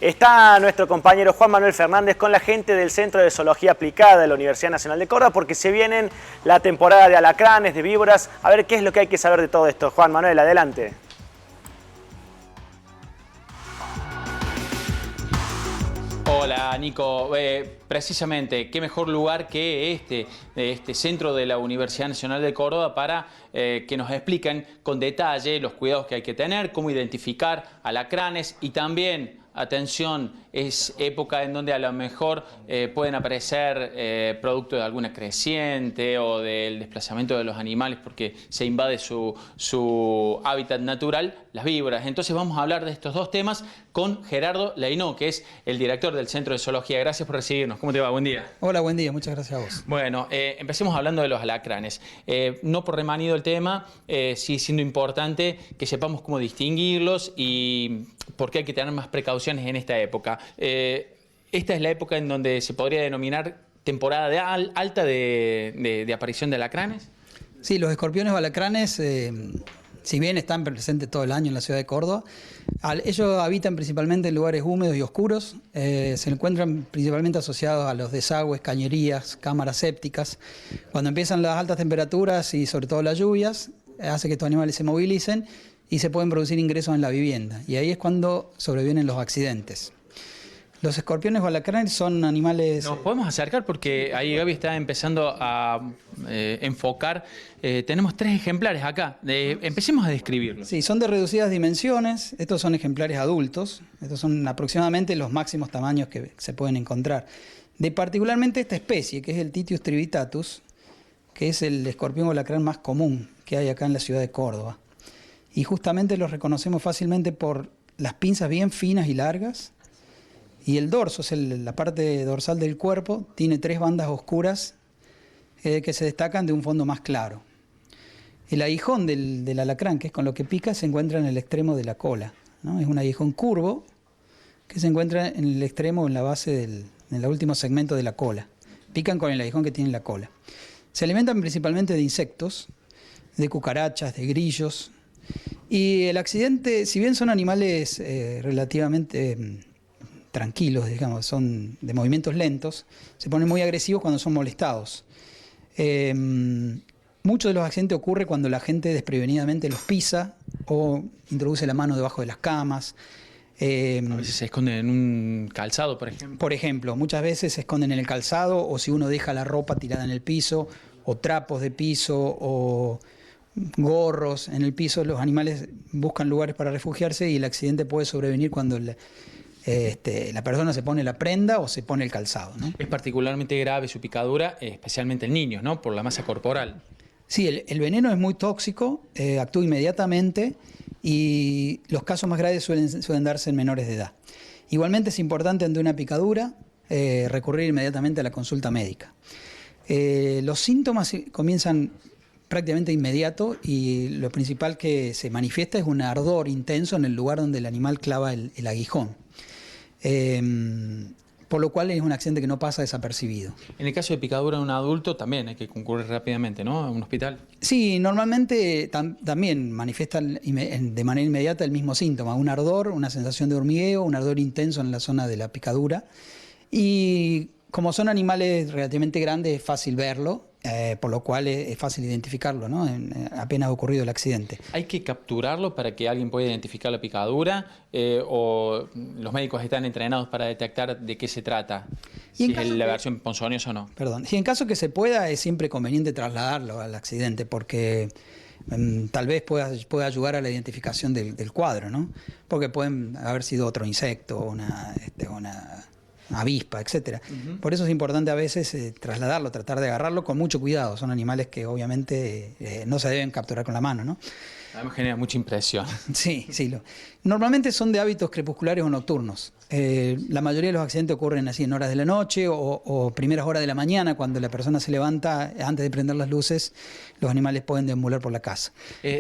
Está nuestro compañero Juan Manuel Fernández con la gente del Centro de Zoología Aplicada de la Universidad Nacional de Córdoba, porque se vienen la temporada de alacranes, de víboras. A ver qué es lo que hay que saber de todo esto. Juan Manuel, adelante. Hola Nico, precisamente qué mejor lugar que este centro de la Universidad Nacional de Córdoba para que nos expliquen con detalle los cuidados que hay que tener, cómo identificar alacranes y también, atención, es época en donde a lo mejor pueden aparecer producto de alguna creciente o del desplazamiento de los animales porque se invade su hábitat natural, las víboras. Entonces vamos a hablar de estos dos temas con Gerardo Leinó, que es el director del Centro de Zoología. Gracias por recibirnos. ¿Cómo te va? Buen día. Hola, buen día. Muchas gracias a vos. Bueno, empecemos hablando de los alacranes. No por remanido el tema, sí siendo importante que sepamos cómo distinguirlos y por qué hay que tener más precauciones en esta época. Esta es la época en donde se podría denominar temporada alta de aparición de alacranes. Sí, los escorpiones o alacranes, si bien están presentes todo el año en la ciudad de Córdoba, ellos habitan principalmente en lugares húmedos y oscuros. Se encuentran principalmente asociados a los desagües, cañerías, cámaras sépticas. Cuando empiezan las altas temperaturas y sobre todo las lluvias, hace que estos animales se movilicen y se pueden producir ingresos en la vivienda. Y ahí es cuando sobrevienen los accidentes. Los escorpiones o alacranes son animales... Nos podemos acercar porque ahí Gaby está empezando a enfocar. Tenemos 3 ejemplares acá. Empecemos a describirlos. Sí, son de reducidas dimensiones. Estos son ejemplares adultos. Estos son aproximadamente los máximos tamaños que se pueden encontrar. De particularmente esta especie, que es el Titius trivitatus, que es el escorpión o alacrán más común que hay acá en la ciudad de Córdoba. Y justamente los reconocemos fácilmente por las pinzas bien finas y largas. Y el dorso, la parte dorsal del cuerpo, tiene 3 bandas oscuras que se destacan de un fondo más claro. El aguijón del alacrán, que es con lo que pica, se encuentra en el extremo de la cola, ¿no? Es un aguijón curvo que se encuentra en el extremo, en la base en el último segmento de la cola. Pican con el aguijón que tiene en la cola. Se alimentan principalmente de insectos, de cucarachas, de grillos. Y el accidente, si bien son animales relativamente... tranquilos, digamos, son de movimientos lentos, se ponen muy agresivos cuando son molestados. Muchos de los accidentes ocurren cuando la gente desprevenidamente los pisa o introduce la mano debajo de las camas. A veces se esconden en un calzado, por ejemplo. Por ejemplo, muchas veces se esconden en el calzado o si uno deja la ropa tirada en el piso o trapos de piso o gorros en el piso, los animales buscan lugares para refugiarse y el accidente puede sobrevenir cuando la persona se pone la prenda o se pone el calzado, ¿no? Es particularmente grave su picadura, especialmente en niños, ¿no? Por la masa corporal. Sí, el veneno es muy tóxico, actúa inmediatamente y los casos más graves suelen darse en menores de edad. Igualmente es importante ante una picadura recurrir inmediatamente a la consulta médica. Los síntomas comienzan prácticamente inmediato y lo principal que se manifiesta es un ardor intenso en el lugar donde el animal clava el aguijón. Por lo cual es un accidente que no pasa desapercibido. En el caso de picadura de un adulto también hay que concurrir rápidamente, ¿no? A un hospital. Sí, normalmente también manifiestan de manera inmediata el mismo síntoma, un ardor, una sensación de hormigueo, un ardor intenso en la zona de la picadura. Y como son animales relativamente grandes es fácil verlo. Por lo cual es fácil identificarlo, ¿no? Apenas ha ocurrido el accidente. ¿Hay que capturarlo para que alguien pueda identificar la picadura? ¿O los médicos están entrenados para detectar de qué se trata? Si es la versión ponzoñosa o no. Perdón. Si en caso que se pueda, es siempre conveniente trasladarlo al accidente porque tal vez pueda ayudar a la identificación del cuadro, ¿no? Porque pueden haber sido otro insecto, una avispa, etcétera. Por eso es importante a veces trasladarlo, tratar de agarrarlo con mucho cuidado. Son animales que obviamente no se deben capturar con la mano, ¿no? Además genera mucha impresión. Sí. Normalmente son de hábitos crepusculares o nocturnos. La mayoría de los accidentes ocurren así en horas de la noche o primeras horas de la mañana, cuando la persona se levanta antes de prender las luces, los animales pueden deambular por la casa.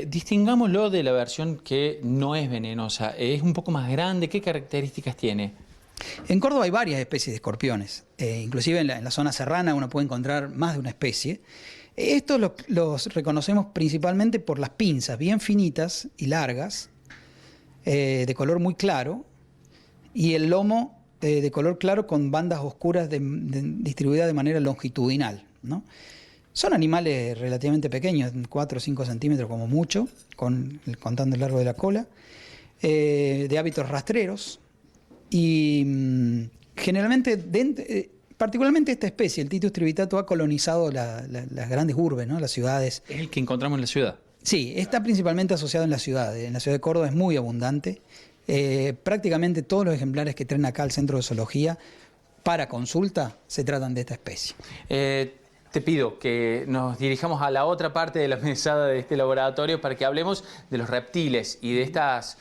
Distingámoslo de la versión que no es venenosa. Es un poco más grande. ¿Qué características tiene? En Córdoba hay varias especies de escorpiones, inclusive en la zona serrana uno puede encontrar más de una especie. Estos los reconocemos principalmente por las pinzas bien finitas y largas, de color muy claro, y el lomo de color claro con bandas oscuras distribuidas de manera longitudinal, ¿no? Son animales relativamente pequeños, 4 o 5 centímetros como mucho, contando el largo de la cola, de hábitos rastreros y generalmente, particularmente esta especie, el Titus trivitatus, ha colonizado las grandes urbes, ¿no? Las ciudades. ¿Es el que encontramos en la ciudad? Sí, está principalmente asociado en la ciudad. En la ciudad de Córdoba es muy abundante. Prácticamente todos los ejemplares que traen acá al Centro de Zoología para consulta se tratan de esta especie. Te pido que nos dirijamos a la otra parte de la mesada de este laboratorio para que hablemos de los reptiles y de estas,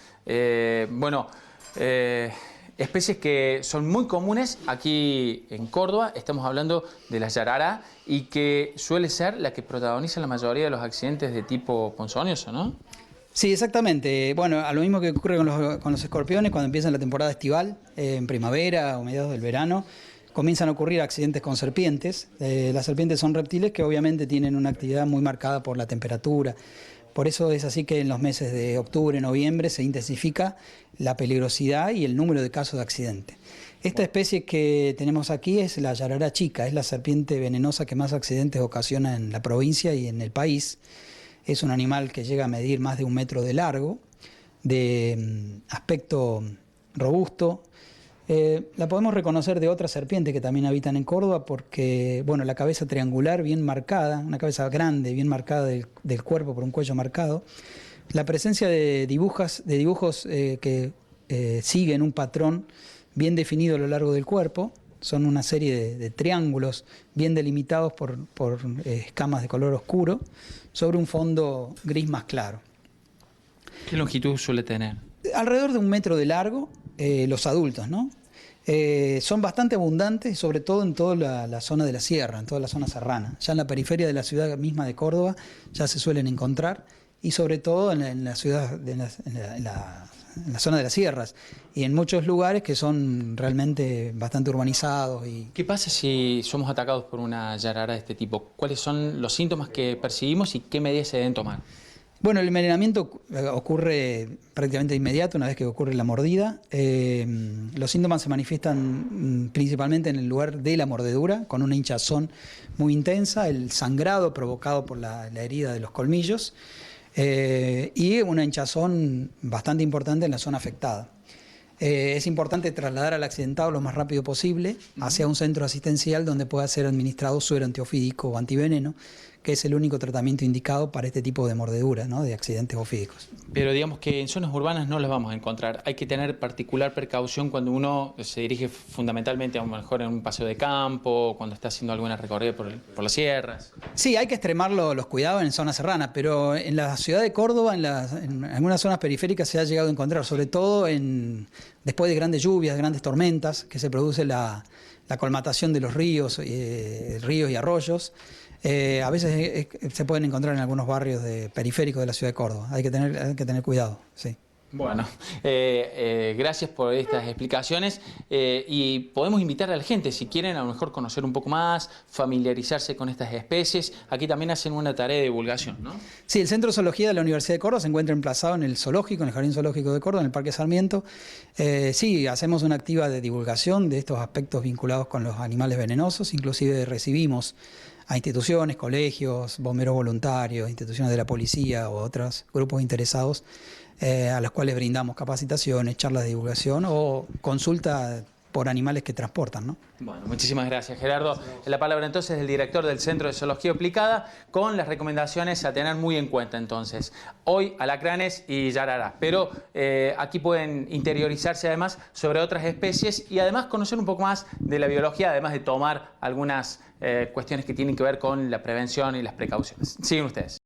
especies que son muy comunes aquí en Córdoba. Estamos hablando de la yarará y que suele ser la que protagoniza la mayoría de los accidentes de tipo ponzoñoso, ¿no? Sí, exactamente. Bueno, a lo mismo que ocurre con los escorpiones, cuando empieza la temporada estival, en primavera o mediados del verano, comienzan a ocurrir accidentes con serpientes. Las serpientes son reptiles que obviamente tienen una actividad muy marcada por la temperatura. Por eso es así que en los meses de octubre, noviembre se intensifica la peligrosidad y el número de casos de accidente. Esta especie que tenemos aquí es la yarará chica, es la serpiente venenosa que más accidentes ocasiona en la provincia y en el país. Es un animal que llega a medir más de 1 metro de largo, de aspecto robusto. La podemos reconocer de otras serpientes que también habitan en Córdoba porque, bueno, la cabeza triangular bien marcada, una cabeza grande, bien marcada del cuerpo por un cuello marcado. La presencia de dibujos que siguen un patrón bien definido a lo largo del cuerpo. Son una serie de triángulos bien delimitados por escamas de color oscuro sobre un fondo gris más claro. ¿Qué longitud suele tener? Alrededor de 1 metro de largo, los adultos, ¿no? Son bastante abundantes, sobre todo en toda la zona de la sierra, en toda la zona serrana. Ya en la periferia de la ciudad misma de Córdoba ya se suelen encontrar, y sobre todo en la ciudad, en la zona de las sierras, y en muchos lugares que son realmente bastante urbanizados. ¿Qué pasa si somos atacados por una yarará de este tipo? ¿Cuáles son los síntomas que percibimos y qué medidas se deben tomar? Bueno, el envenenamiento ocurre prácticamente de inmediato una vez que ocurre la mordida. Los síntomas se manifiestan principalmente en el lugar de la mordedura, con una hinchazón muy intensa, el sangrado provocado por la herida de los colmillos y una hinchazón bastante importante en la zona afectada. Es importante trasladar al accidentado lo más rápido posible hacia un centro asistencial donde pueda ser administrado suero antiofídico o antiveneno, que es el único tratamiento indicado para este tipo de mordeduras, ¿no? De accidentes ofídicos. Pero digamos que en zonas urbanas no las vamos a encontrar. Hay que tener particular precaución cuando uno se dirige fundamentalmente a lo mejor en un paseo de campo, cuando está haciendo alguna recorrida por las sierras. Sí, hay que extremar los cuidados en zonas serranas, pero en la ciudad de Córdoba, en algunas zonas periféricas se ha llegado a encontrar, sobre todo después de grandes lluvias, grandes tormentas, que se produce la colmatación de los ríos y arroyos. A veces se pueden encontrar en algunos barrios periféricos de la ciudad de Córdoba. Hay que tener cuidado, sí. Bueno, gracias por estas explicaciones y podemos invitar a la gente, si quieren a lo mejor conocer un poco más, familiarizarse con estas especies. Aquí también hacen una tarea de divulgación, ¿no? Sí, el Centro de Zoología de la Universidad de Córdoba se encuentra emplazado en el zoológico, en el Jardín Zoológico de Córdoba, en el Parque Sarmiento. Sí, hacemos una activa de divulgación de estos aspectos vinculados con los animales venenosos. Inclusive recibimos a instituciones, colegios, bomberos voluntarios, instituciones de la policía o otros grupos interesados a los cuales brindamos capacitaciones, charlas de divulgación o consulta por animales que transportan, ¿no? Bueno, muchísimas gracias, Gerardo. La palabra entonces del director del Centro de Zoología Aplicada con las recomendaciones a tener muy en cuenta entonces. Hoy alacranes y yararás, pero aquí pueden interiorizarse además sobre otras especies y además conocer un poco más de la biología, además de tomar algunas cuestiones que tienen que ver con la prevención y las precauciones. Siguen ustedes.